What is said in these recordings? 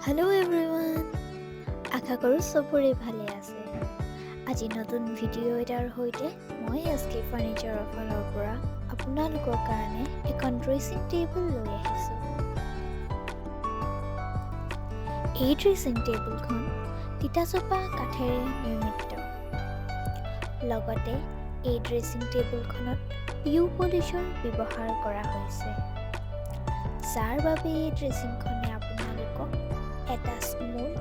Hello' everyone, আশা কৰোঁ চবৰে ভালে আছে। আজি নতুন ভিডিঅ' এটাৰ সৈতে মই এছকে ফাৰ্ণিচাৰৰ ফালৰ পৰা আপোনালোকৰ কাৰণে এখন ড্ৰেছিং টেবুল লৈ আহিছোঁ। এই ড্ৰেছিং টেবুলখন তিতাচপা কাঠেৰে নিৰ্মিত। লগতে এই ড্ৰেছিং টেবুলখনত পিউ পলিচৰ ব্যৱহাৰ কৰা হৈছে, যাৰ বাবে এই ড্ৰেছিংখনে আপোনালোকক এটা স্মুথ,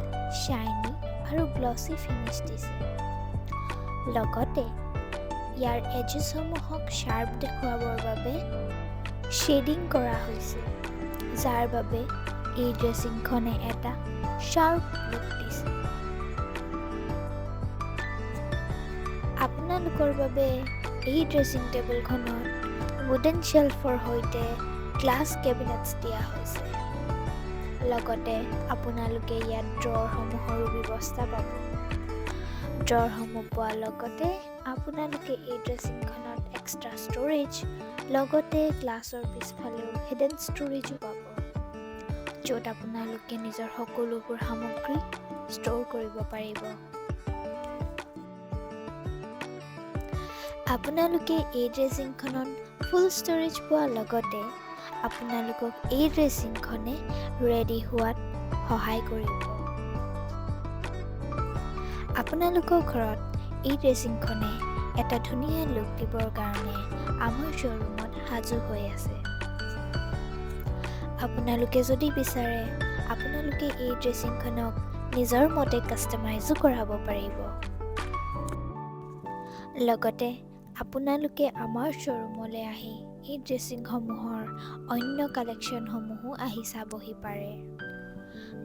শ্বাইনি আৰু গ্লছি ফিনিছ দিছে। লগতে ইয়াৰ এজেছসমূহক শ্বাৰ্প দেখুৱাবৰ বাবে শ্বেডিং কৰা হৈছে, যাৰ বাবে এই ড্ৰেছিংখনে এটা শ্বাৰ্প লুক দিছে। আপোনালোকৰ বাবে এই ড্ৰেছিং টেবুলখনত উডেন শ্বেল্ফৰ সৈতে গ্লাছ কেবিনেটছ দিয়া হৈছে। লগতে আপোনালোকে ইয়াত ড্ৰ'ৰসমূহৰো ব্যৱস্থা পাব। ড্ৰ'ৰসমূহ পোৱাৰ লগতে আপোনালোকে এই ড্ৰেছিংখনত এক্সট্ৰা ষ্ট'ৰেজ, লগতে গ্লাছৰ পিছফালেও হিডেন ষ্ট'ৰেজো পাব, য'ত আপোনালোকে নিজৰ সকলোবোৰ সামগ্ৰী ষ্ট'ৰ কৰিব পাৰিব। আপোনালোকে এই ড্ৰেছিংখনত ফুল ষ্ট'ৰেজ পোৱাৰ লগতে আপোনালোকক এই ড্ৰেছিংখনে ৰেডি হোৱাত সহায় কৰিব। আপোনালোকৰ ঘৰত এই ড্ৰেছিংখনে এটা ধুনীয়া লুক দিবৰ কাৰণে আমাৰ শ্ব'ৰুমত সাজু হৈ আছে। আপোনালোকে যদি বিচাৰে, আপোনালোকে এই ড্ৰেছিংখনক নিজৰ মতে কাষ্টমাইজো কৰাব পাৰিব। লগতে আপোনালোকে আমাৰ শ্ব'ৰুমলৈ আহি এই ড্ৰেছিংসমূহৰ অন্য কালেকশ্যনসমূহো আহি চাবহি পাৰে,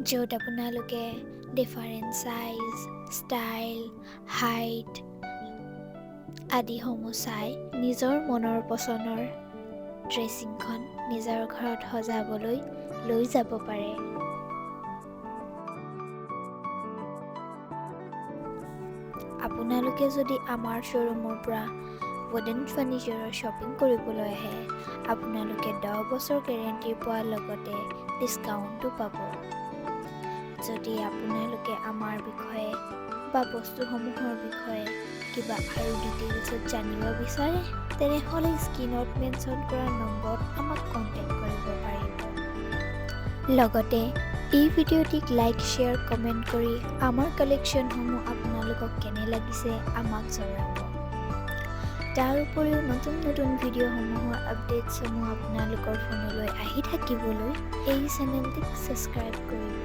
য'ত আপোনালোকে ডিফাৰেণ্ট চাইজ, ষ্টাইল, হাইট আদিসমূহ চাই নিজৰ মনৰ পচন্দৰ ড্ৰেছিংখন নিজৰ ঘৰত সজাবলৈ লৈ যাব পাৰে। আপোনালোকে যদি আমাৰ শ্ব'ৰুমৰ পৰা উডেন ফাৰ্ণিচাৰৰ শ্বপিং কৰিবলৈ আহে, আপোনালোকে 10 বছৰ গেৰেণ্টি পোৱাৰ লগতে ডিছকাউণ্টো পাব। যদি আপোনালোকে আমাৰ বিষয়ে বা বস্তুসমূহৰ বিষয়ে কিবা আৰু ডিটেইলছত জানিব বিচাৰে, তেনেহ'লে স্ক্ৰীনত মেনশ্যন কৰা নম্বৰত আমাক কণ্টেক্ট কৰিব পাৰিব। লগতে এই ভিডিঅ'টিক লাইক, শ্বেয়াৰ, কমেণ্ট কৰি আমাৰ কালেকশ্যনসমূহ আপোনালোকক কেনে লাগিছে আমাক জনাব। তাৰ উপৰিও নতুন নতুন ভিডিঅ'সমূহৰ আপডেটসমূহ আপোনালোকৰ ফোনলৈ আহি থাকিবলৈ এই চেনেলটিক ছাবস্ক্ৰাইব কৰিব।